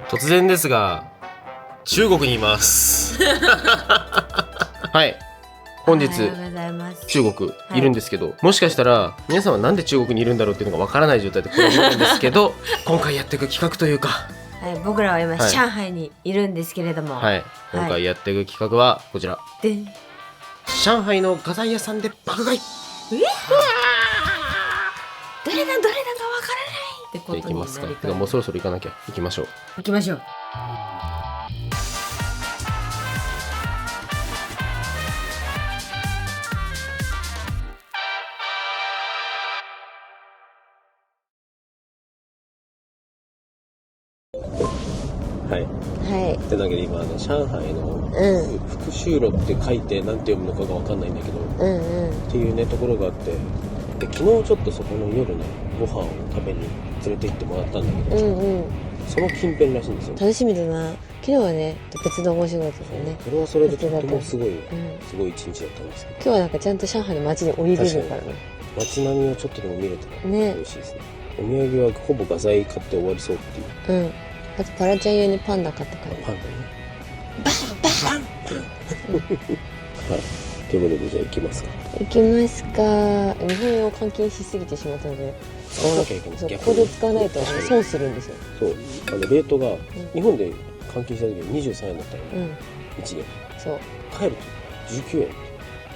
突然ですが中国にいますはい本日中国いるんですけど、もしかしたら皆さんはなんで中国にいるんだろうっていうのがわからない状態でこれ思うんですけど今回やっていく企画というか、はい、僕らは今、上海にいるんですけれども、はい、今回やっていく企画はこちら、上海の画材屋さんで爆買い。どれがわからないってことになりますか。もうそろそろ行かなきゃ。行きましょう。行きましょう。はい。はい。ってだけで今上海の福州路って書いてなんて読むのかがわかんないんだけど、っていうねところがあって、で昨日ちょっとそこの夜ねご飯を食べに連れて行ってもらったんだけど、その近辺らしいんですよ。楽しみだな。昨日はね別のお仕事でね。それはそれでとてもすごい一日だったんですけど。今日はなんかちゃんと上海の街に降りれるからね。街並みをちょっとでも見れたら嬉しいですね。お土産はほぼ画材買って終わりそうっていう。あとパラちゃん用にパンダ買ったから。パンダね。バンはい。ということでじゃあ行きますか。行きますか。日本円を換金しすぎてしまったので使わなきゃいけない。ここで使わないと損するんですよ。そう。レートが日本で換金した時に23円だったら1円。そう。帰ると19円。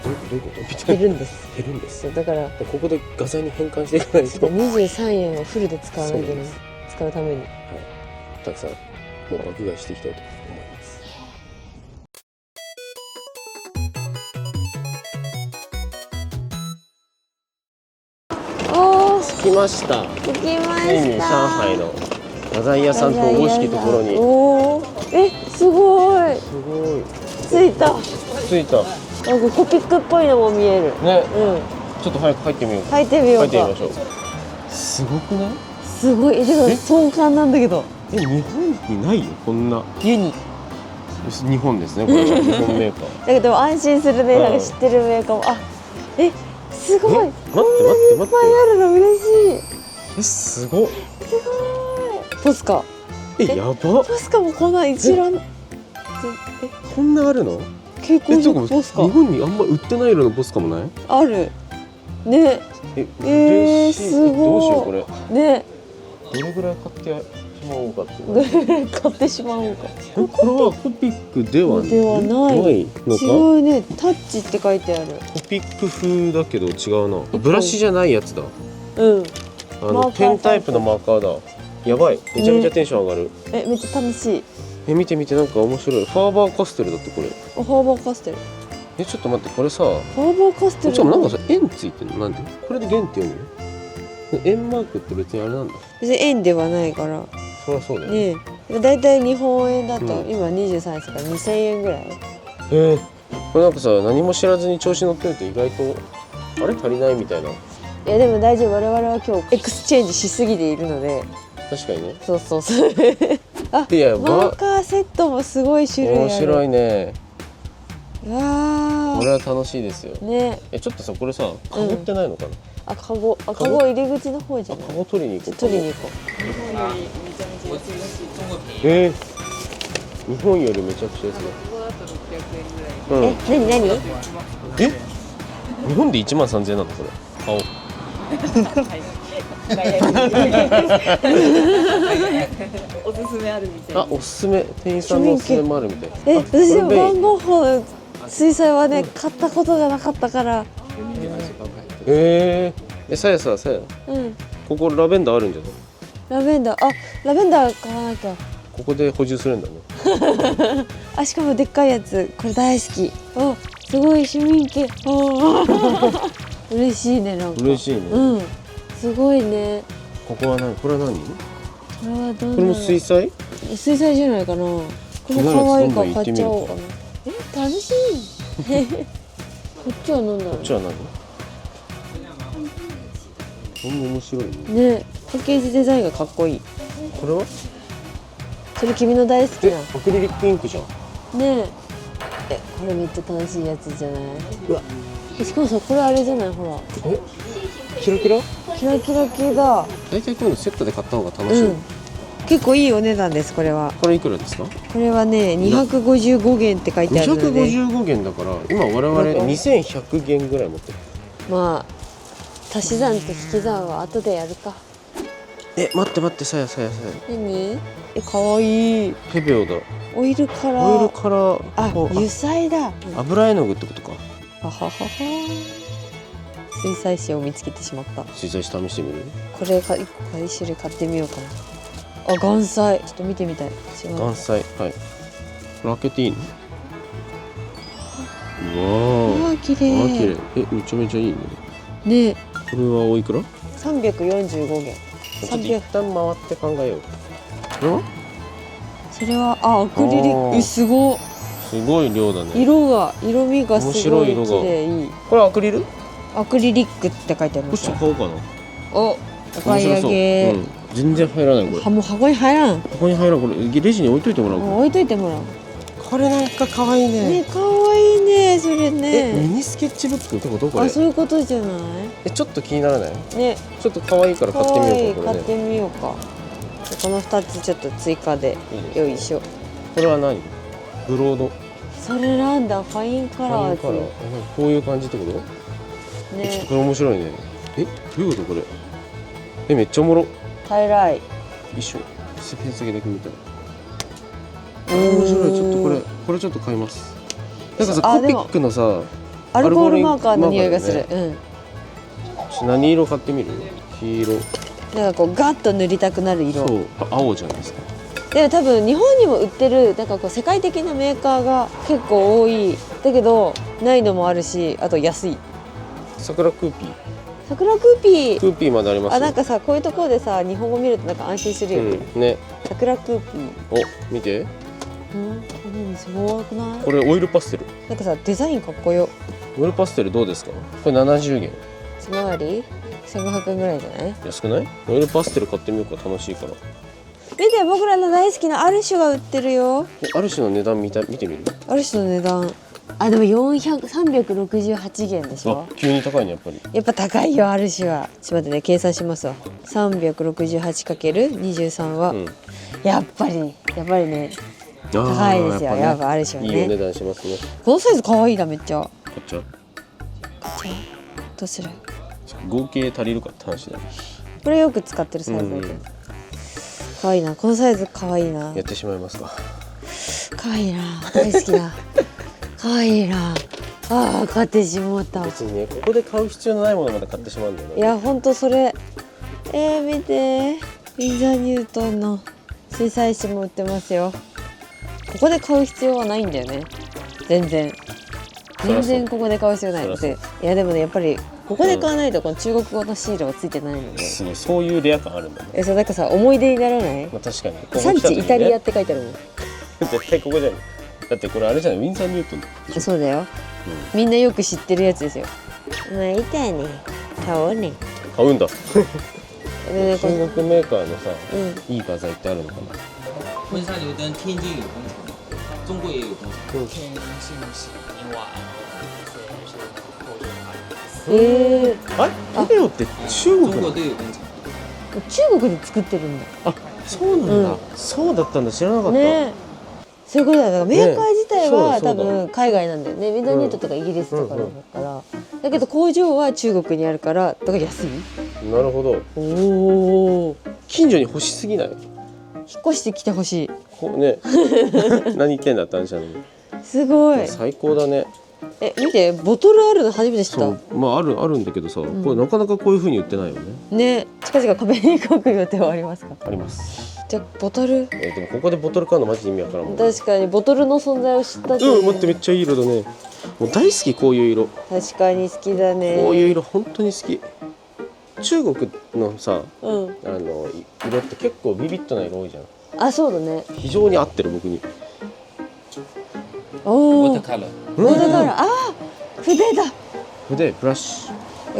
どういうことみたいな。減るんです。減るんです。だからここで画材に変換していかないと。23円をフルで使わないとね。使うために。たくさんもう爆買いしていきたいと思います。着きました。ついに上海の画材屋さんとおぼしきところに。すごい。着いた。なんかコピックっぽいのも見える。ね。ちょっと早く入ってみようか。入ってみましょう。すごくない？すごい。壮観なんだけど。日本にないよこんな。ユニ。日本ですねこれは日本メーカー。だけど安心するね。なんか知ってるメーカーもすごい。待って。いっぱいあるの嬉しい。すごい。ポスカ。やば。ポスカもこんな一覧。こんなあるの？蛍光色ポスカ。日本にあんま売ってない色のポスカもない？ある。ね。嬉しい。すごい。どうしようこれ。ね。どれぐらい買ってしまおうかっていう。買ってしまおうか。これはコピックではないのか？違うね。タッチって書いてある。コピック風だけど違うな。ブラシじゃないやつだ。ペンタイプのマーカーだ。やばい。めちゃめちゃテンション上がる。めっちゃ楽しい。見てなんか面白い。ファーバーカステルだってこれ。ファーバーカステル。ちょっと待ってこれさ。ファーバーカステル。なんかさ円ついてるのなんで？これで元って読むの？円マークって別にあれなんだ。別に円ではないから。そりゃそうだよね。だいたい日本円だと今23円ですから2000円ぐらい。これなんかさ何も知らずに調子乗ってると意外とあれ足りないみたいな。いやでも大丈夫。我々は今日エクスチェンジしすぎているので。確かにね。そうマーカーセットもすごい種類ある。面白いね。うわこれは楽しいですよね。ちょっとさこれさカゴってないのかな？カゴ入り口の方じゃない？カゴ取りに行こう。取りに行こう。日本よりめちゃくちゃ安い。何？日本で13,000円なのこれ。買おう。おすすめあるみたい。おすすめ。店員さんのおすすめもあるみたい。私も番号法の水彩はね買ったことがなかったから。さや。ここラベンダーあるんじゃない？ラベンダー買わなきゃ。ここで補充するんだね。しかもでっかいやつこれ大好き。すごい市民権。嬉しいねなんか。嬉しいね。すごいね。ここは何？これは何？これはどう？これも水彩？水彩じゃないかな。これ可愛いから買っちゃおうかな。楽しい。こっちは何だろう？こっちは何？こんな面白いね。パッケージデザインがかっこいい。これは？それ君の大好きな。アクリリックインクじゃん。ねこれめっちゃ楽しいやつじゃない？しかもさこれあれじゃない？ほら。キラキラ？キラキラ系だ。大体こういうのセットで買った方が楽しい。結構いいお値段です。これはこれいくらですか？これはね255元って書いてあるので、 255元だから今我々2100元ぐらい持ってる。まあ足し算と引き算は後でやるか。待ってさや何？かわいい。ペペオだ。オイルカラー。オイルカラー。あ、油彩だ。油絵の具ってことか。はははは。水彩紙を見つけてしまった。水彩紙試してみる？これか1個か1種類買ってみようかな。あ、岩彩。ちょっと見てみたい。違う。岩彩。はい。これ開けていいの？うわあ、綺ー。綺麗。麗。めちゃめちゃいいね。ね。これはおいくら345元。ちょっと一旦回って考えよう。それはアクリリック。すごい。すごい量だね。色味がすごい面白い色が綺麗。いい。これアクリル？アクリリックって書いてありこっちますよ。買おうかな。お、買い上げ。全然入らないこれ。もう箱に入らん。ここに入らん。これレジに置いといてもらおうか。置いといてもらう。これなんか可愛いね。ね、可愛いね、それミね。ニスケッチブックってことこれ？あ、そういうことじゃない？ちょっと気にならない？ね、ちょっと可愛いから買ってみようか。これね。買ってみようか。この2つちょっと追加で。いいですねよいしょ。これは何？ブロード。それなんだ、ファインカラーズ。こういう感じってこと？ね、これ面白いね。どういうことこれ？めっちゃおもろ。ハイライ。一緒。ペン先だけ見たら。面白い。ちょっとこれちょっと買います。なんかさ、コピックのさ、アルコールマーカーの匂いがする。何色買ってみる？黄色。なんかこうガッと塗りたくなる色。そう、青じゃないですか。でも多分日本にも売ってるなんかこう世界的なメーカーが結構多い。だけどないのもあるし、あと安い。桜クーピー。桜クーピー。クーピーまでありますよ。あ、なんかさ、こういうところでさ、日本語見るとなんか安心するよね。ね。桜クーピー。お、見て。何すごくない？これオイルパステル。なんかさ、デザインかっこよ。オイルパステルどうですか？これ70元。つまり1500円ぐらいじゃない？安くない？オイルパステル買ってみようか。楽しいから。見て、僕らの大好きなアルシュが売ってるよ。アルシュの値段見てみる？アルシュの値段。あ、でも368元でしょ。急に高いね、やっぱり。やっぱ高いよ、アルシュは。ちょっと待ってね、計算しますわ。368×23 は、やっぱりね、高いですよ。やっぱアルシュはね。いいお値段しますね。このサイズ可愛いな、めっちゃ。買っちゃう？どうする？合計足りるかって話だね。これよく使ってるサイズだけど。可愛いな、このサイズ可愛いな。やってしまいますか。可愛いな、大好きな。可愛いな。ああ、買ってしまった。別にね、ここで買う必要のないものまで買ってしまうんだよね。いや、ほんとそれ。見て、ウィンザーニュートンの水彩紙も売ってますよ。ここで買う必要はないんだよね。全然ここで買う必要ないって。いやでもね、やっぱりここで買わないとこの中国語のシールはついてないので。すごい、そういうレア感あるんだね。そう、なんかさ、思い出にならない？まあ確かに。産地イタリアって書いてあるもん。絶対ここじゃない。だってこれあれじゃない、ウィンザーニュートン。そうだよ。みんなよく知ってるやつですよ。まあいいたいね。買おうね。買うんだ。中中国メーカーのさ、いい画材ってあるのかな。婚纱油灯天津有工厂，中国也有工厂。天津是银瓦，あれ？ペペオって中国中の？国都有工厂。中国で作ってるんだ。あ、そうなんだ。そうだったんだ。知らなかった。ね。そういうことだ。だからメーカー自体はそうだ多分海外なんだよね。ウィンザーニュートとかイギリスとかだから。だけど工場は中国にあるから、だから安い。なるほど。おお。近所に欲しすぎない？引っ越してきてほしい。こうね。何言ってんだって話なのに。すごい。最高だね。見て、ボトルあるの初めて知った。そう、まああるんだけどさ、これなかなかこういう風に売ってないよね。ね、近々壁に書く予定はありますか？あります。じゃあボトル。でもここでボトル買うのマジで意味わからんもん。確かにボトルの存在を知ったと。待って、めっちゃいい色だね。もう大好き、こういう色。確かに好きだね。こういう色本当に好き。中国のさ、うん。色って結構ビビッドな色多いじゃん。あ、そうだね。非常に合ってる僕に。おお。 Watercolor。だから、筆だ。筆、ブラシ。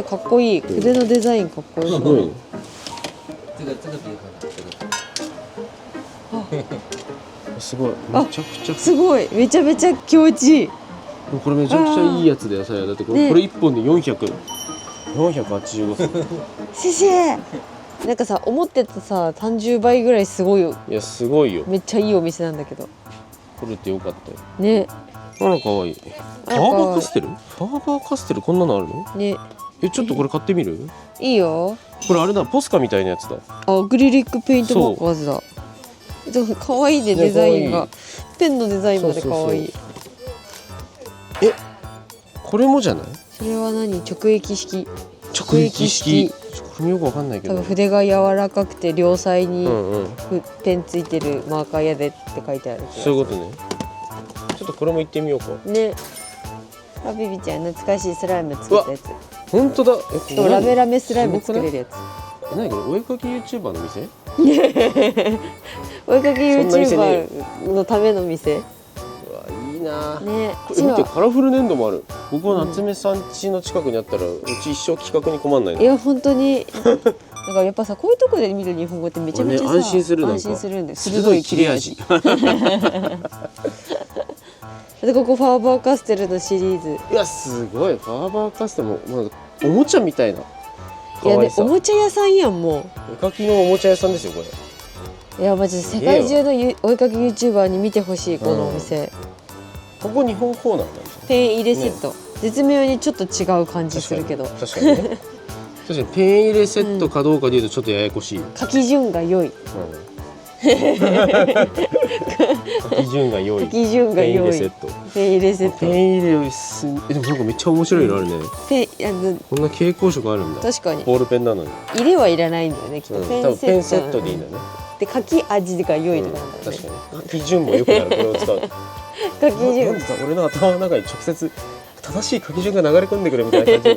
かっこいい。筆のデザインかっこいい。すごいね。这个别喝了，すごい。めちゃくちゃ。すごい。めちゃめちゃ気持ちいい。これめちゃくちゃいいやつだよ、さや。だってこれ1本で485。谢谢。なんかさ思ってたさ30倍ぐらいすごいよ。いやすごいよ。めっちゃいいお店なんだけど来れてよかったよ。ね。あらかわいい。ファーバーカステル？ファーバーカステルこんなのあるの？ね、え、ちょっとこれ買ってみる？いいよ。これあれだ、ポスカみたいなやつだ。アクリリックペイントマーカーズだ。かわいいね、デザインが。ペンのデザインまでかわいい。え、これもじゃない？それは何？直撃式。直撃式。これよくわかんないけど。多分筆が柔らかくて両サイにうんうん。ペンついてるマーカーやでって書いてある。そういうことね。ちょっとこれも行ってみようか。ね。あ、ビビちゃん懐かしいスライム作ったやつ。本当だ。しかもラメラメスライム作れるやつ。何これ、お絵かき YouTuber の店？お絵かき YouTuber のための店。うわ、いいな。ね。見て、カラフル粘土もある。僕は夏目さん家の近くにあったら、うち一生企画に困んないの。いや本当に。だからやっぱさこういうとこで見る日本語ってめちゃめちゃさ、安心する。安心するんで鋭い切れ味。でここファーバーカステルのシリーズ。いやすごい、ファーバーカステルもなんかおもちゃみたいな。いやね、おもちゃ屋さんやんも絵描きのおもちゃ屋さんですよこれ。う。いやマジで世界中のお絵かき YouTuber に見てほしいこのお店。ここ日本コーナーなんですよ。ペン入れセット、絶妙にちょっと違う感じするけど。確かにね。確かにペン入れセットかどうかでいうとちょっとややこしい。書き順が良い。書き順が良い。書き順が良い。ペン入れセット。ペン入れセット。ペン入れすでもなんかめっちゃ面白いのあるね。ペンこんな蛍光色あるんだ。確かに。ボールペンなのに。入れはいらないんだよねきっと。多分ペンセットでいいんだね。で書き味が良いとかなんだよね。確かに。書き順も良くなるこれを使うと。書きなん順で。さ俺の頭の中に直接正しい書き順が流れ込んでくるみたいな感じ。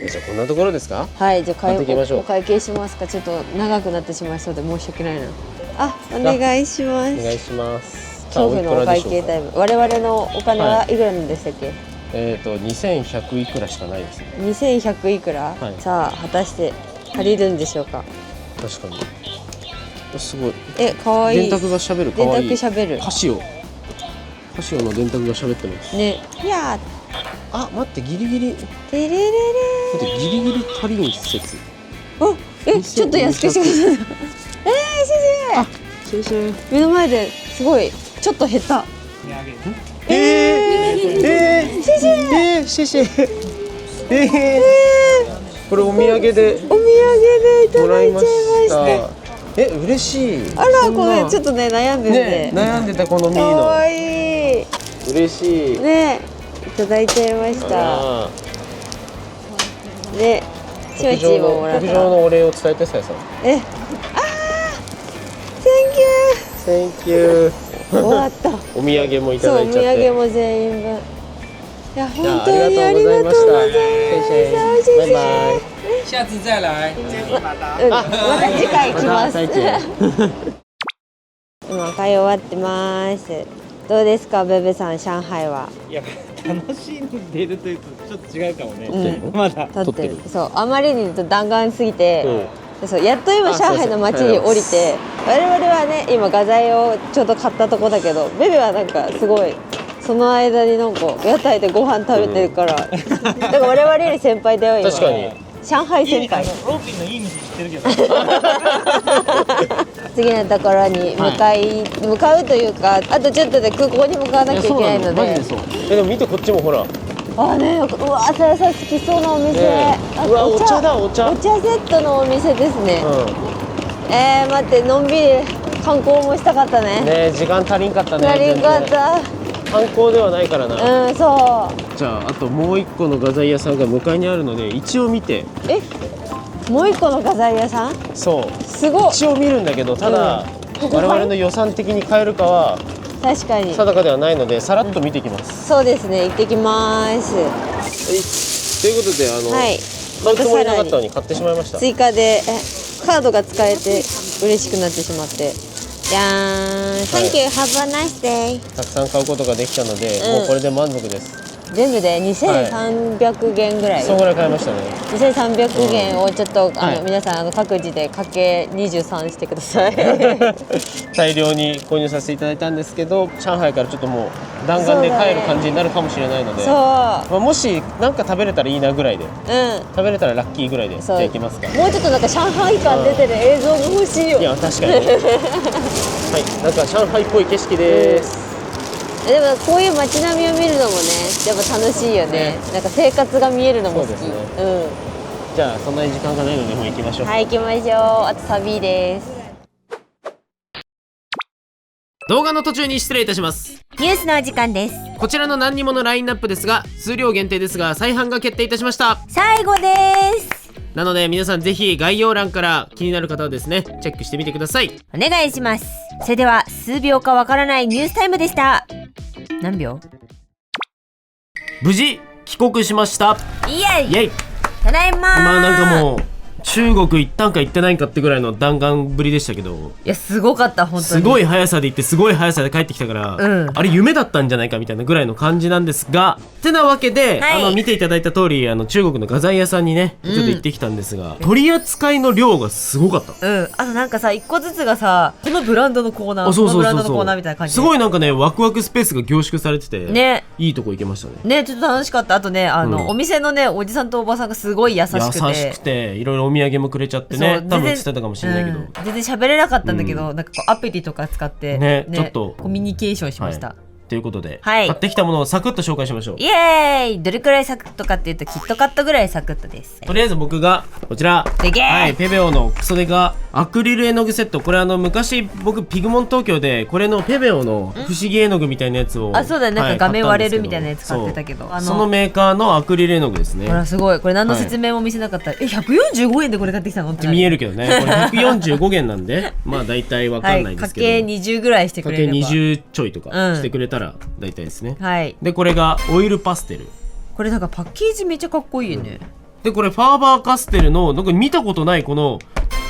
じゃあこんなところですか？はい、じゃあ買っていきましょうお会計しますか。ちょっと長くなってしまいそうで申し訳ないな。あ、お願いします。お願いします。恐怖のお会計タイム。我々のお金はいくらなんでしたっけ？2100いくらしかないですね。 2100いくら、はいさあ果たして借りるんでしょうか。確かに。すごい。かわいい。電卓が喋る。か電わいい。卓しゃべるカシオの電卓が喋ってます。ね。いやあ、待ってギリギリ。ーてれれれ待ってギリギリ足りん説。ー。ちょっと安くしてください。先生目の前ですごいちょっと減った。これお土産でお土産でいただいちゃいました。嬉しい。あらこれちょっとね悩んでるね。悩んでたこのミーかわの。いい嬉しい。ね、いただいちゃいましたね。ショイチーももらった。牧場のお礼を伝えてさやさん。センキュー Thank you。終わった。お土産もいたそう、お土だいちゃって。産も全員分。いや、本じゃあ当にありがとうございました。バイバイ。下次再来。また次回来ます。今買い終わってます。どうですか、ベベさん、上海は。いや楽しんでるというとちょっと違うかもね、うんまだ立ってる。そう、あまりに弾丸すぎて。うん。そう、やっと今上海の街に降りて、我々はね今画材をちょうど買ったとこだけど、ベベはなんかすごいその間になんか屋台でご飯食べてるから、だから我々より先輩だよ今。確かに。上海先輩。ローピンのいい店知ってるけど次のところに向かうというか、あとちょっとで空港に向かわなきゃいけないので。でも見てこっちもほら。あね、うわ、さやさん好きそうなお店。あ、うわ、お茶だお茶。お茶セットのお店ですね。待って、のんびり観光もしたかったね。ね、時間足りんかったね。足りんかった。観光ではないからな。そう。じゃああともう一個の画材屋さんが向かいにあるので一応見て。もう一個の画材屋さん？そう。すごい。一応見るんだけど、ただ我々の予算的に買えるかは確かに定かではないので、さらっと見てきます。そうですね、行ってきます。ということではい。買うつもりなかったのに買ってしまいました。追加でカードが使えて嬉しくなってしまって。じゃーん。Thank you. Have a nice day. たくさん買うことができたので、もうこれで満足です。全部で2300元ぐらい、そんぐらい買いましたね。2300元をちょっと、はい皆さん各自でかけ23してください大量に購入させていただいたんですけど、上海からちょっともう弾丸で帰る感じになるかもしれないので、そう、まあ、もし何か食べれたらいいなぐらいで、うん、食べれたらラッキーぐらいでじゃあいきますか。もうちょっとなんか上海感出てる映像が欲しいよ。いや確かにはい、なんか上海っぽい景色です。でもこういう街並みを見るのもねやっぱ楽しいよね。なんか生活が見えるのも好き。そうですね。うん。じゃあそんなに時間がないのでもう行きましょう。はい、行きましょう。あとサビです。動画の途中に失礼いたします。ニュースのお時間です。こちらの何にものラインナップですが、数量限定ですが再販が決定いたしました。最後です。なので皆さんぜひ概要欄から気になる方はですねチェックしてみてください。お願いします。それでは数秒かわからないニュースタイムでした。何秒？無事帰国しました。イエイ。イエイ。ただいまー。まあなんかもう中国行ったんか行ってないんかってぐらいの弾丸ぶりでしたけど、いやすごかった本当に。すごい速さで行ってすごい速さで帰ってきたから、うん、あれ夢だったんじゃないかみたいなぐらいの感じなんですが、てなわけで、はい、見ていただいた通り中国の画材屋さんにねちょっと行ってきたんですが、取り扱いの量がすごかった。あとなんかさ一個ずつがさこのブランドのコーナー、そうそうそうそう、このブランドのコーナーみたいな感じで、すごいなんかねワクワクスペースが凝縮されててね、いいとこ行けましたね。ね、ちょっと楽しかった。あとねお店のねおじさんとおばさんがすごい優しくていろいろお土産もくれちゃってね、多分してたかもしれないけど、全然喋れなかったんだけど、なんかこうアプリとか使ってねちょっとコミュニケーションしました。ということで、はい、買ってきたものをサクッと紹介しましょう。イエーイ。どれくらいサクッとかっていうとキットカットぐらいサクッとです。とりあえず僕がこちら、でけー、はい、ペベオのクソデカアクリル絵の具セット。これ昔僕ピグモン東京でこれのペベオの不思議絵の具みたいなやつを、あ、そうだね、なんか画面割れるみたいなやつ買買ってたけど、そのメーカーのアクリル絵の具ですね。ほらすごい、これ何の説明も見せなかった、145円でこれ買ってきたのって見えるけどね、これ145元なんでまあ大体わかんないですけど、かけ20ぐらいしてくれれば、かけ20ちょいとかしてくれたら大体ですね、はい。でこれがオイルパステル。これなんかパッケージめっちゃかっこいいよね、でこれファーバーカステルのなんか見たことないこの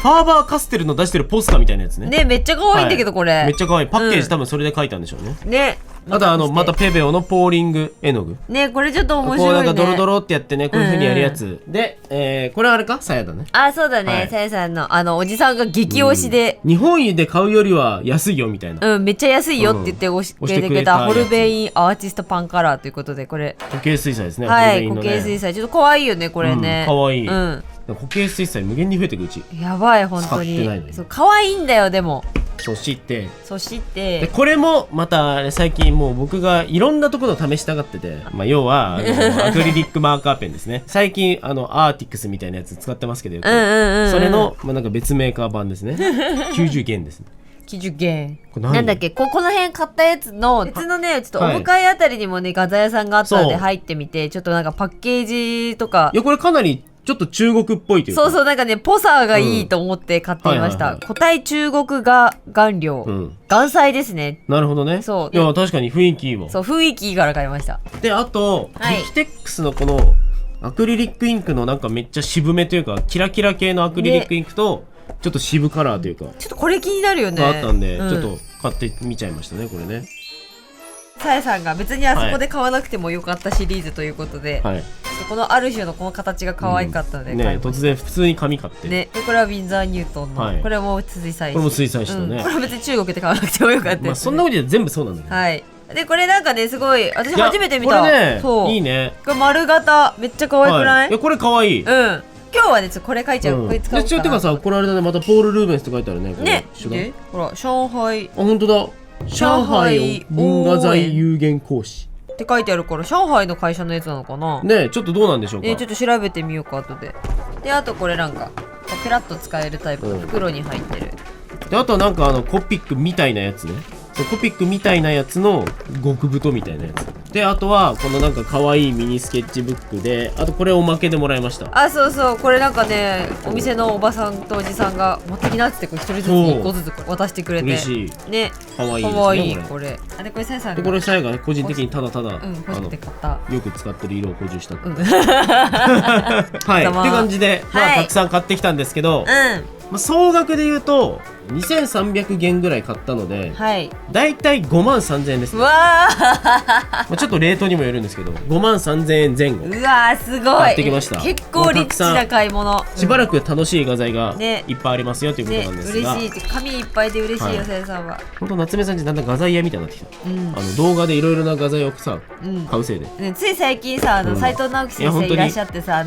ファーバーカステルの出してるポスターみたいなやつね。ね、めっちゃ可愛いんだけど、これめっちゃ可愛い。パッケージ多分それで書いたんでしょうね。ね。あとまたペベオのポーリング絵の具ね、これちょっと面白いね。こうなんかドロドロってやってね、こういう風にやるやつで、これあれかさやだね。あ、そうだね、さやさんのおじさんが激推しで、日本で買うよりは安いよみたいな、めっちゃ安いよって言って教えてくれたホルベインアーティストパンカラーということで、これ固形水彩ですね。はい、固形水彩ちょっと可愛いよね、これね。可愛い。固形水彩無限に増えてくうち。やばい、本当に。そう、可愛いんだよ。でもそしてでこれもまた最近もう僕がいろんなところを試したがってて、要はアクリリックマーカーペンですね。最近アーティクスみたいなやつ使ってますけど、それの、なんか別メーカー版ですね。90元ですね。90元なんだっけ、この辺買ったやつの別のね、ちょっとお向かいあたりにもね、画材屋さんがあったんで入ってみて、ちょっとなんかパッケージとか、いやこれかなりちょっと中国っぽいというか、そうなんかね、ポサーがいいと思って買ってみました。固体中国画顔料、顔彩ですね。なるほどね。そう、いや確かに雰囲気いいわ。そう、雰囲気いいから買いました。で、あとリキテックスのこのアクリリックインクのなんかめっちゃ渋めというかキラキラ系のアクリリックインクと、ちょっと渋カラーというか、ちょっとこれ気になるよね。があったんで、ちょっと買ってみちゃいましたね、これね。さやさんが別にあそこで買わなくてもよかったシリーズということで、このある種のこの形が可愛かったので、突然普通に紙買ってね。でこれはウィンザーニュートンの、これも水彩紙、これも水彩紙とね、これは別に中国で買わなくてもよかったですね。そんなことで全部そうなんだけど、はい。でこれなんかね、すごい私初めて見た。これね、そういいね。これ丸型めっちゃ可愛くない？これ可愛い。今日はねこれ書いちゃう。これ使おうかな。てかさ、これあれだね、またポール・ルーベンスって書いてあるね。ね。ほら、上海。あ、本当だ。上海文画財有限講師って書いてあるから、上海の会社のやつなのかな。ね、ちょっとどうなんでしょうか。ちょっと調べてみようか後で。で、あとこれなんかペラッと使えるタイプ、袋に入ってる。で、あとなんかコピックみたいなやつね。コピックみたいなやつの極太みたいなやつで、あとはこのなんか可愛いミニスケッチブックで、あとこれおまけでもらいました。あ、そうそう、これなんかね、お店のおばさんとおじさんが持ってきなって一人ずつ1個ずつ渡してくれて、嬉しいね。可愛いですね。可愛いこれ。あれこれさやさんが、これさやが個人的にただただよく使ってる色を補充したはいって感じで、たくさん買ってきたんですけど、総額で言うと2300元ぐらい買ったので、はい。だいたい5万3000円ですうね。わまあちょっとレートにもよるんですけど、5万3000円前後。ー、うわー、すごい。買ってきました結構リッチな買い物。しばらく楽しい画材がねいっぱいありますよということね、なんですが、嬉しいって、紙いっぱいで嬉しいよ、はいさやさんは。本当夏目さんちだんだん画材屋みたいになってきた。うん。動画でいろいろな画材をさ、うん買うせいで。ね、つい最近さ、うん斉藤直樹いや本当に先生いらっしゃってさ、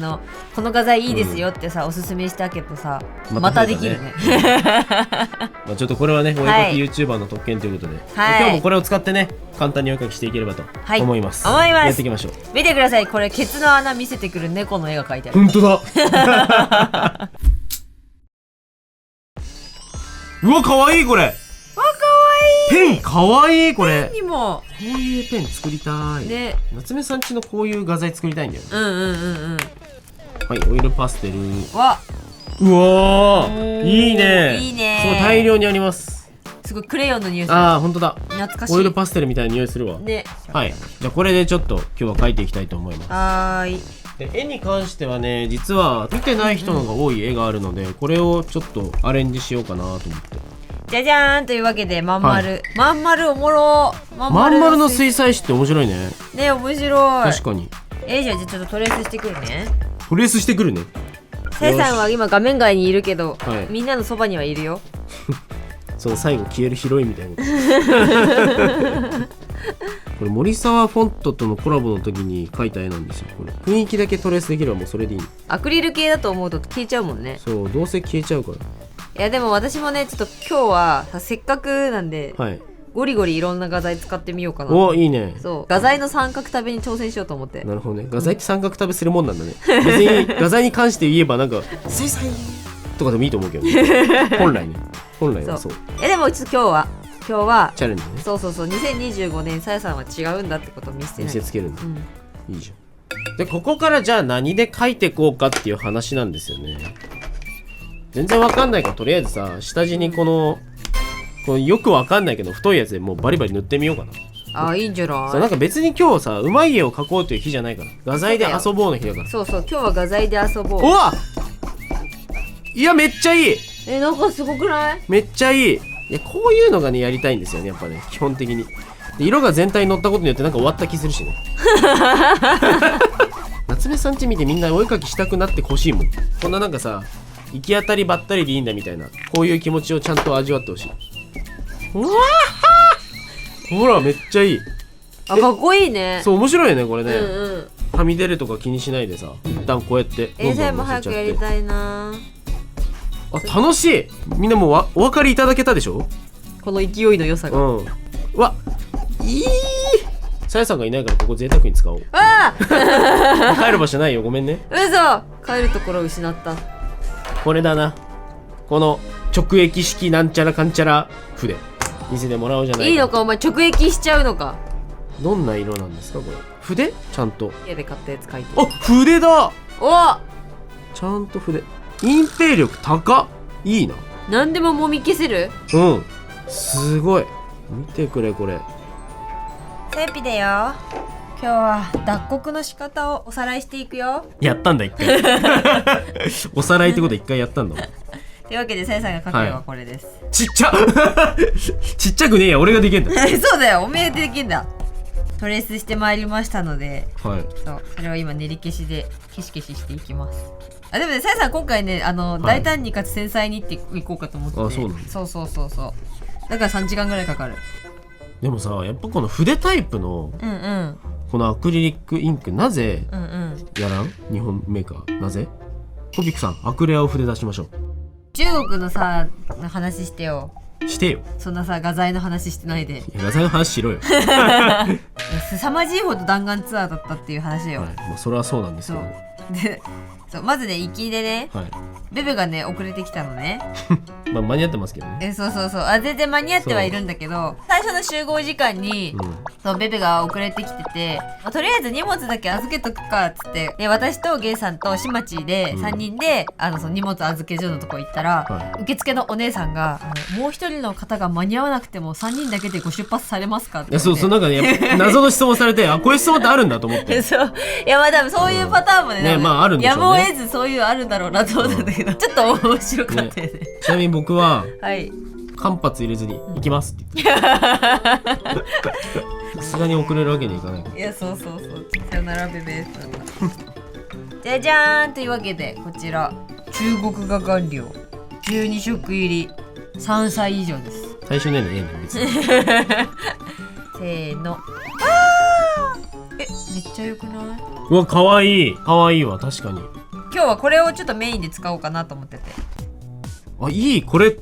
この画材いいですよってさ、おすすめしたけどさ、ままたた増えたねできるね。まあちょっとこれはね、お絵はい描き YouTuber の特権ということで、はい今日もこれを使ってね、簡単にお絵描きしていければとはい思います。思いますやっていきましょう。見てください、これケツの穴見せてくる猫の絵が描いてある。本当だ。うわ、かわいいこれ。わ、かわいい。ペンかわいいこれ。にもこういうペン作りたい。ね、夏目さんちのこういう画材作りたいんだよね。うんうんうんうん。はい、オイルパステル。わ、うわおー、ーいいね。いいねすごい大量にあります。すごいクレヨンの匂いする。ああ、本当だ。懐かしい。オイルパステルみたいな匂いするわ。ね、はい。じゃあこれでちょっと今日は描いていきたいと思います。はーい。で絵に関してはね、実は見てない人の方が多い絵があるので、これをちょっとアレンジしようかなと思って。じゃじゃーんというわけで、まん丸。まん丸おもろ。ままん丸の水彩紙って面白いね。ね、面白い。確かに。じゃあちょっとトレースしてくるね。トレースしてくるね。さやさんは今画面外にいるけど、はいみんなのそばにはいるよ。その最後消えるヒロインみたいな。これ森沢フォントとのコラボの時に描いた絵なんですよ。これ雰囲気だけトレースできればもうそれでいい。アクリル系だと思うと消えちゃうもんね。そう、どうせ消えちゃうかいやでも私もね、ちょっと今日はせっかくなんで、ら。はい。ゴリゴリいろんな画材使ってみようかな。お、いいね。そう、画材の三角食べに挑戦しようと思って。なるほどね。画材って三角食べするもんなんだね。別に画材に関して言えばなんか水彩とかでもいいと思うけどね。本来ね。本来はそう。でもちょっと今日はチャレンジね。そうそうそう、2025年さやさんは違うんだってことを見せてない。見せつけるんだ。うん、いいじゃん。で、ここからじゃあ何で描いていこうかっていう話なんですよね。全然わかんないからとりあえずさ、下地にこのよくわかんないけど太いやつでもうバリバリ塗ってみようかな。あ、いいんじゃない。そう、なんか別に今日さ、うまい絵を描こうという日じゃないから。画材で遊ぼうの日だから。そうそう、今日は画材で遊ぼう。うわ、いや、めっちゃいい。なんかすごくない？めっちゃいい。いや、こういうのがね、やりたいんですよね、やっぱね、基本的に。で、色が全体に乗ったことによってなんか終わった気するしね。夏目さんち見てみんなお絵描きしたくなってほしいもん。こんななんかさ、行き当たりばったりでいいんだみたいな、こういう気持ちをちゃんと味わってほしい。うわー、ほら、めっちゃいい。あ、かっこいいね。そう、面白いよね、これね。うんうん。はみ出るとか気にしないでさ、一旦こうやってどんどんさやも乗せちゃって早くやり。たいな。あ、楽しい。みんなもうお分かりいただけたでしょ。この勢いの良さが。うん。うわ、いい。さやさんがいないからここ贅沢に使おう。ああ帰る場所ないよ、ごめんね。嘘、帰るところを失った。これだな。この直液式なんちゃらかんちゃら筆見せてもらおうじゃないか。いいのか、お前直撃しちゃうのか。どんな色なんですかこれ。筆ちゃんと。家で買ったやつ書いて。あ、筆だ。お、ちゃんと筆。隠蔽力高っ。いいな。なんでももみ消せる。うん、すごい。見てくれこれ。セーピだよ。今日は脱穀の仕方をおさらいしていくよ。やったんだ一回。おさらいってこと一回やったんだもん。というわけでさやさんが書く絵はこれです。ちっちゃちっちゃくねえや、俺ができんだ。そうだよ、おめえでできんだ。トレースしてまいりましたので、はい。そうそれを今練り消しで消し消ししていきます。あ、でもね、さやさん今回ね、大胆にかつ繊細にっていこうかと思ってて。あ、そうなんだ。そうそうそうそう。だから3時間ぐらいかかる。でもさ、やっぱこの筆タイプのうんうんこのアクリリックインク、なぜうんうん。やらん？日本メーカーなぜ？コピックさん、アクレアを筆出しましょ中国のさ話してよ。う。してよ。そんなさ画材の話してないで。いや、画材の話しろよ。凄まじいほど弾丸ツアーだったっていう話よ。はい、まあそれはそうなんですそうけど。で、そうまずね、行きでね、はい。ベベがね遅れてきたのね。まあ間に合ってますけどね。そうそうそう、あ、全然間に合ってはいるんだけど、最初の集合時間に、そうベベが遅れてきてて、まあとりあえず荷物だけ預けとくかっつって、で私とゲイさんとシマチーで3人で、その荷物預け所のとこ行ったら、はい受付のお姉さんがもう一人の方が間に合わなくても3人だけでご出発されますかっていや、そう、言われて。なんかね、謎の質問されて、あ、こういう質問ってあるんだと思って。そう、いや、まあ多分そういうパターンもね、ね、ね、まああるんでしやむをょうね。得ずそういうあるだろうなと思ったんだけど、ちょっと面白かったよね。ちなみに僕ははい間髪入れずに行きますって言ってさすがに遅れるわけにいかないから。いやそうそうそう、さよならベベースなんだじゃじゃーんというわけで、こちら中国画顔料12色入り3歳以上です。最終年齢別にせーの。めっちゃ良くない？うわ、かわいいかわいいわ、確かに。今日はこれをちょっとメインで使おうかなと思ってて。あ、いい、これめっ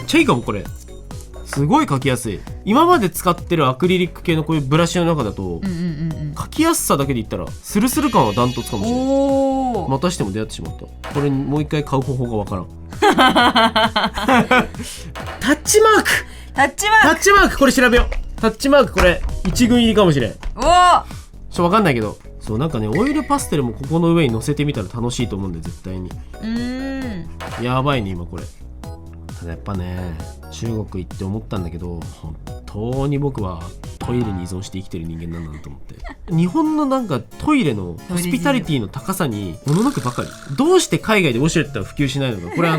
ちゃいいかも。これすごい描きやすい。今まで使ってるアクリリック系のこういうブラシの中だと、描きやすさだけで言ったらスルスル感はダントツかもしれない。おお。またしても出会ってしまった。これもう一回買う方法がわからんタッチマークタッチマーク。タッチマーク、これ調べよう。タッチマーク、これ一軍入りかもしれん。おお。わかんないけど、そう、なんかね、オイルパステルもここの上に乗せてみたら楽しいと思うんで、絶対に。やばいね今これ。ただやっぱね、中国行って思ったんだけど、本当に僕はトイレに依存して生きてる人間なんだなと思って日本のなんかトイレのホスピタリティの高さにおののくばかり。どうして海外でウォシュレットは普及しないのか、これ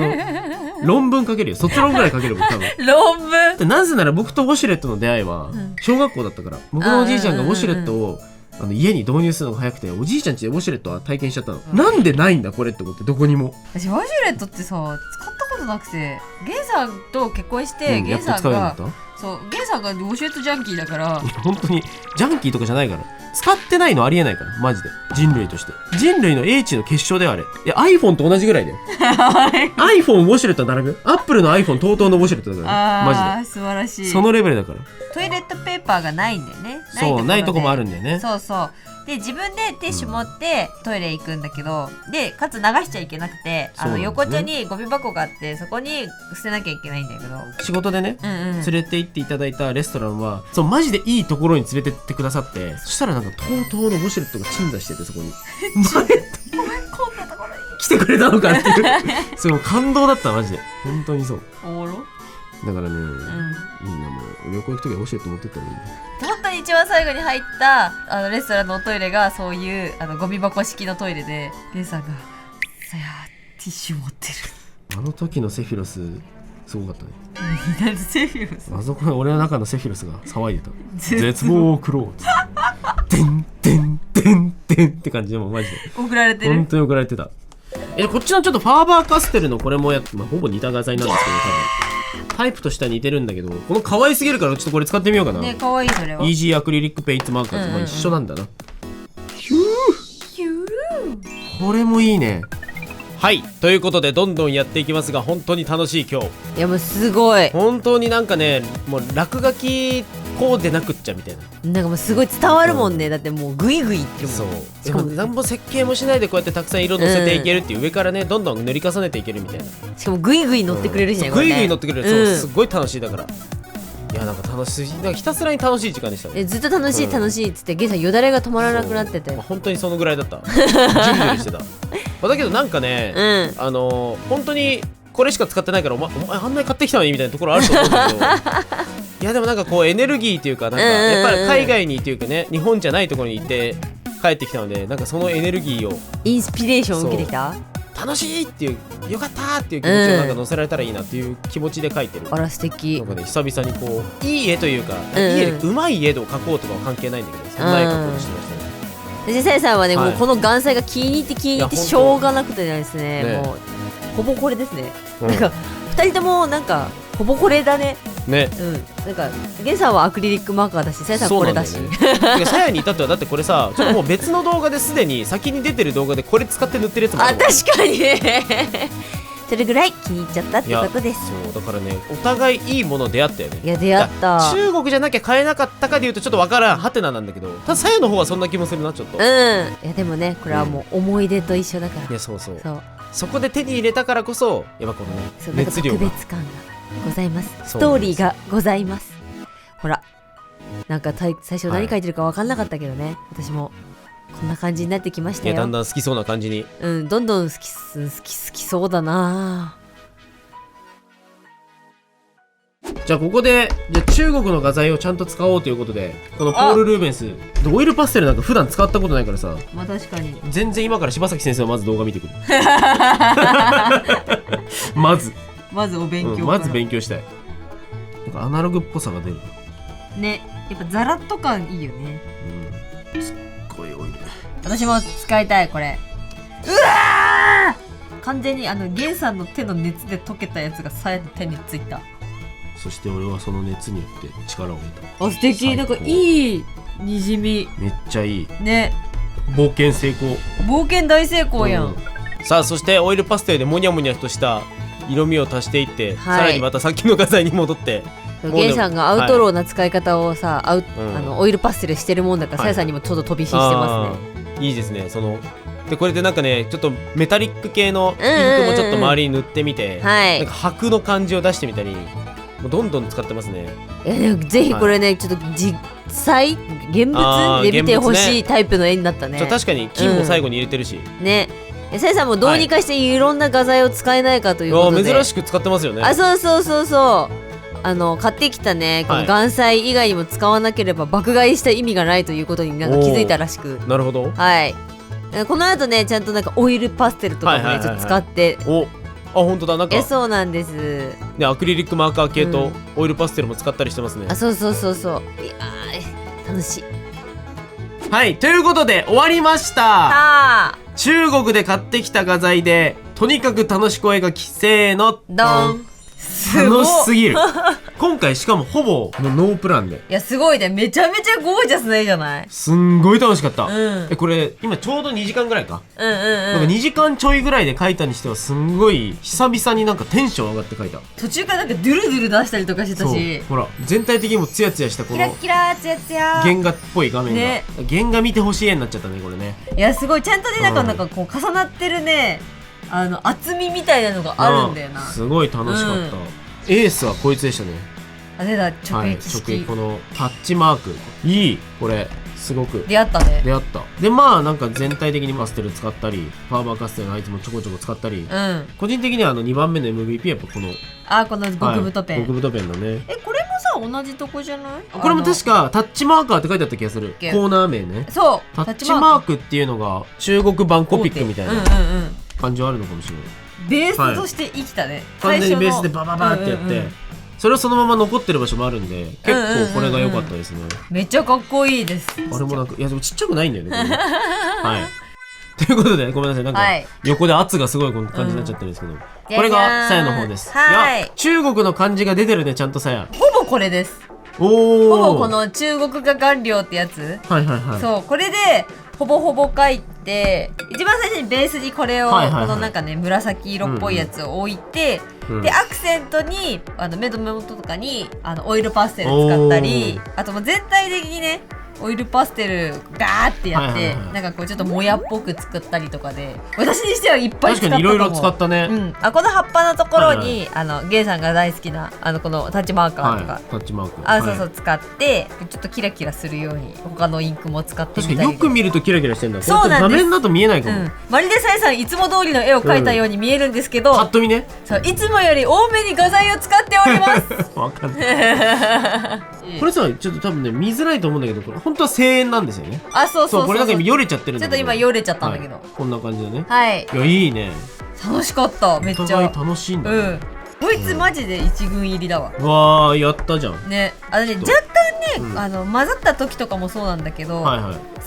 論文書けるよ。卒論ぐらい書ける僕多分。論文。でなぜなら僕とウォシュレットの出会いは小学校だったから。僕のおじいちゃんがウォシュレットを家に導入するのが早くて、おじいちゃん家でウォシュレットは体験しちゃったの、なんでないんだこれって思って。どこにも。私ウォシュレットってさ使ったことなくて、ゲンさんと結婚して、ゲンさんがそう、ゲンさんがウォシュレットジャンキーだから。本当にジャンキーとかじゃないから、使ってないのありえないから、マジで。人類として人類の英知の結晶であれ。iPhone と同じぐらいだよiPhone ウォシュレットは並ぶ。アップルの iPhone 同等のウォシュレットだから、マジで素晴らしい。そのレベルだから。トイレットペーパーがないんだよね。そう、ないとこもあるんだよね。そうそう。で自分でティッシュ持ってトイレ行くんだけど、でかつ流しちゃいけなくて、横丁にゴミ箱があって、そこに捨てなきゃいけないんだけど、仕事でね、連れて行っていただいたレストランはそうマジでいいところに連れてってくださって、そしたらなんかとうとうのウォシュレットが鎮座してて、そこにこんなところに来てくれたのかっていうそれも感動だった、マジで。本当にそう。おもろ。だからね、みんなもう旅行行くときはウォシュレット持ってったらいいね。本当に一番最後に入ったレストランのおトイレがそういうゴミ箱式のトイレで、ゲンさんが「さやティッシュ持ってる」。あの時のセフィロスすごかったね。何セフィロス。あそこで俺の中のセフィロスが騒いでた。絶望を食ろうてんてんてんてんって感じで、もうマジで送られてる。本当に送られてた。こっちのちょっとファーバーカステルのこれもほぼ似た画材なんですけど、多分タイプとしては似てるんだけど、この可愛すぎるからちょっとこれ使ってみようかな。ね、可愛い。それはイージーアクリリックペイントマーカーとまあ一緒なんだな。ヒューこれもいいね。はい、ということでどんどんやっていきますが、本当に楽しい今日。いやもうすごい。本当になんかね、もう落書きこうでなくっちゃみたいな。なんかもうすごい伝わるもんね。だってもうグイグイいってるもん。そう。しかも何も設計もしないでこうやってたくさん色乗せていけるっていう、上からねどんどん塗り重ねていけるみたいな。しかもグイグイ乗ってくれるしね、これね。グイグイ乗ってくれる。そう、すっごい楽しい。だからいや、なんか楽しい、なんかひたすらに楽しい時間でしたね。ずっと楽しい楽しいっつって、ゲンさんよだれが止まらなくなってて、本当にそのぐらいだったジュリジュリしてただけどなんかね、本当にこれしか使ってないから、お前あんなに買ってきたのにみたいなところあると思うんだけどいやでもなんかこうエネルギーっていうか、なんかやっぱり海外にっていうかね、日本じゃないところに行って帰ってきたので、なんかそのエネルギーを、インスピレーションを受けてきた。楽しいっていう、よかったっていう気持ちをなんか乗せられたらいいなっていう気持ちで描いてる。あら素敵。なんかね、久々にこういい絵というか、いい絵でうまい絵を描こうとかは関係ないんだけど、そんな絵描こうとしてましたね。でさやさんはね、もうこの眼彩が気に入って気に入ってしょうがなくてですね、もうほぼこれですね。なんか2人ともなんかほぼこれだね。ね、なんかゲンさんはアクリリックマーカーだし、さやさんこれだし。さやに至ってはだってこれさ、ちょっともう別の動画ですでに先に出てる動画でこれ使って塗ってるやつもあるもん。確かにそれぐらい気に入っちゃったってことです。そうだからね、お互いいいもの出会ったよね。いや出会った。中国じゃなきゃ買えなかったかでいうとちょっとわからん、ハテナなんだけど、たださやの方はそんな気もするな、ちょっと。いやでもね、これはもう思い出と一緒だから。いやそうそこで手に入れたからこそ、やっぱこのね、熱量が、特別感がございます。ストーリーがございます。ほら、なんか最初何書いてるか分かんなかったけどね、私もこんな感じになってきましたよ。いや、だんだん好きそうな感じに。どんどん好きそうだな。じゃあここでじゃあ中国の画材をちゃんと使おうということで、このポール・ルーベンスでオイルパステルなんか普段使ったことないからさ、まあ確かに全然今から柴崎先生はまず動画見てくるまずお勉強から、まず勉強したい。なんかアナログっぽさが出る。ね、やっぱザラッと感いいよね。すっごいオイル。私も使いたいこれ。うわー、完全にゲンさんの手の熱で溶けたやつがさやの手についた。そして俺はその熱によって力を得た。あ、素敵。最高。なんかいいにじみめっちゃいい。ね、冒険成功。冒険大成功やん。さあそしてオイルパステルでモニャモニャとした色味を足していって、はいさらにまたさっきの画材に戻って、ゲンさんがアウトローな使い方をさ、うんオイルパステルしてるもんだから、さやさんにもちょっと飛び火してますね。いいですね。でこれでなんかねちょっとメタリック系のインクもちょっと周りに塗ってみて、はいなんか箔の感じを出してみたり、もうどんどん使ってますね。でもぜひこれね、ちょっと実際現物で見てほしいタイプの絵になったね。確かに金も最後に入れてるし、ね。さやさんもどうにかしていろんな画材を使えないかということで、珍しく使ってますよね。あ、そう買ってきたねこの岩彩以外にも使わなければ爆買いした意味がないということになんか気づいたらしく、なるほど。はい、この後ねちゃんとなんかオイルパステルとかもねちょっと使って、本当だ。なんかそうなんですね、アクリリックマーカー系とオイルパステルも使ったりしてますね。あ、そういやー楽しい。はい、ということで終わりました。はー、中国で買ってきた画材でとにかく楽しくお絵描き、せーのドン。楽しすぎる今回しかもほぼノープランで、いやすごいね、めちゃめちゃゴージャスな絵じゃない。すんごい楽しかった、うん、これ今ちょうど2時間ぐらいか、なんか2時間ちょいぐらいで描いたにしてはすんごい久々になんかテンション上がって描いた。途中からなんかドゥルドゥル出したりとかしてたし、ほら全体的にもツヤツヤしたこキラのキラツヤツヤ原画っぽい画面が、ね、原画見てほしい絵になっちゃったねこれね。いやすごいちゃんとね、なんかこう重なってるね厚みみたいなのがあるんだよな。すごい楽しかった、エースはこいつでしたね。あれだ、直撃式、直撃、このタッチマークいい。これすごく出会ったね。出会った。でまあなんか全体的にパステル使ったり、ファーバーカステルのあいつもちょこちょこ使ったり、個人的には2番目の MVP やっぱこのこの極太ペン、極太ペンだね。これもさ同じとこじゃない？これも確かタッチマーカーって書いてあった気がする。コーナー名ね。そうタッチマークっていうのが中国版コピックみたいな感じはあるのかもしれない。ベースとして生きたね、完全にベースでバババってやって、それをそのまま残ってる場所もあるんで、結構これが良かったですね。めっちゃかっこいいです。あれもなんか、いやでもちっちゃくないんだよねこれはいということでごめんなさい、なんか横で圧がすごいこの感じになっちゃってるんですけど、これがさやの方です。いや中国の漢字が出てるね、ちゃんとさや。ほぼこれです。ほぼこの中国画顔料ってやつ。そうこれでほぼほぼ書いて、一番最初にベースにこれをこのなんかね紫色っぽいやつを置いて、でアクセントに目の目元とかにオイルパステル使ったり、あともう全体的にねオイルパステルガーってやって、なんかこうちょっともやっぽく作ったりとかで、私にしてはいっぱい使ったと思う。確かにいろいろ使ったね。この葉っぱのところにゲイさんが大好きなこのタッチマーカーとか、タッチマークそう使ってちょっとキラキラするように他のインクも使ってみたりで。確かによく見るとキラキラしてるんだ。そうなんです。画面だと見えないかも。まるでさやさんいつも通りの絵を描いたように見えるんですけど、パッと見ね。そういつもより多めに画材を使っておりますわかんないこれさちょっと多分ね見づらいと思うんだけど、これ本当は1000円なんですよね。そうこれなんか今よれちゃってるんだけど、ちょっと今よれちゃったんだけど、こんな感じだね。いやいいね、楽しかった。めっちゃお互い楽しいんだね。こいつマジで一軍入りだわ。わーやったじゃんね。若干ね、混ざった時とかもそうなんだけど、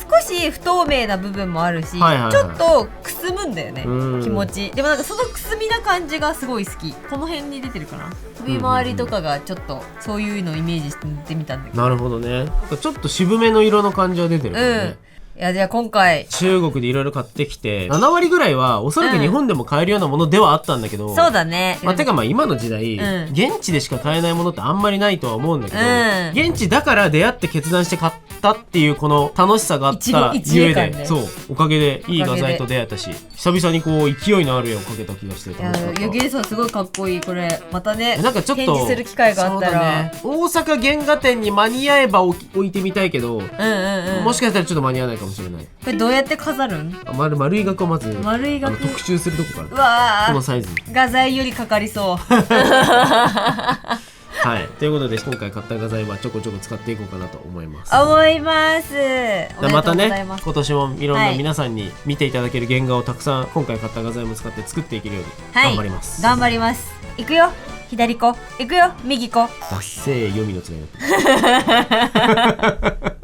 少し不透明な部分もあるし、ちょっとくすむんだよね、気持ち。でもなんかそのくすみな感じがすごい好き。この辺に出てるかな、首周りとかがちょっとそういうのをイメージして塗ってみたんだけど。なるほどね。ちょっと渋めの色の感じは出てるからね。いやじゃあ今回中国でいろいろ買ってきて7割ぐらいはおそらく日本でも買えるようなものではあったんだけど、そうだね。てかまあ今の時代、現地でしか買えないものってあんまりないとは思うんだけど、現地だから出会って決断して買ったっていうこの楽しさがあったゆえで、そうおかげでいい画材と出会えたし、久々にこう勢いのある絵を描けた気がして楽しかった。いやゲイさんすごいかっこいい。これまたねなんかちょっと展示する機会があったら、大阪原画展に間に合えば置いてみたいけど、もしかしたらちょっと間に合わないかもしれない。これどうやって飾るん？丸い額をまず丸い額特集するとこから、うわこのサイズ画材よりかかりそうはい、ということで今回買った画材はちょこちょこ使っていこうかなと思います。思います。またね今年もいろんな皆さんに見ていただける原画をたくさん今回買った画材も使って作っていけるように頑張ります。頑張ります。いくよ左子、いくよ右子。ダッセー読みのつながって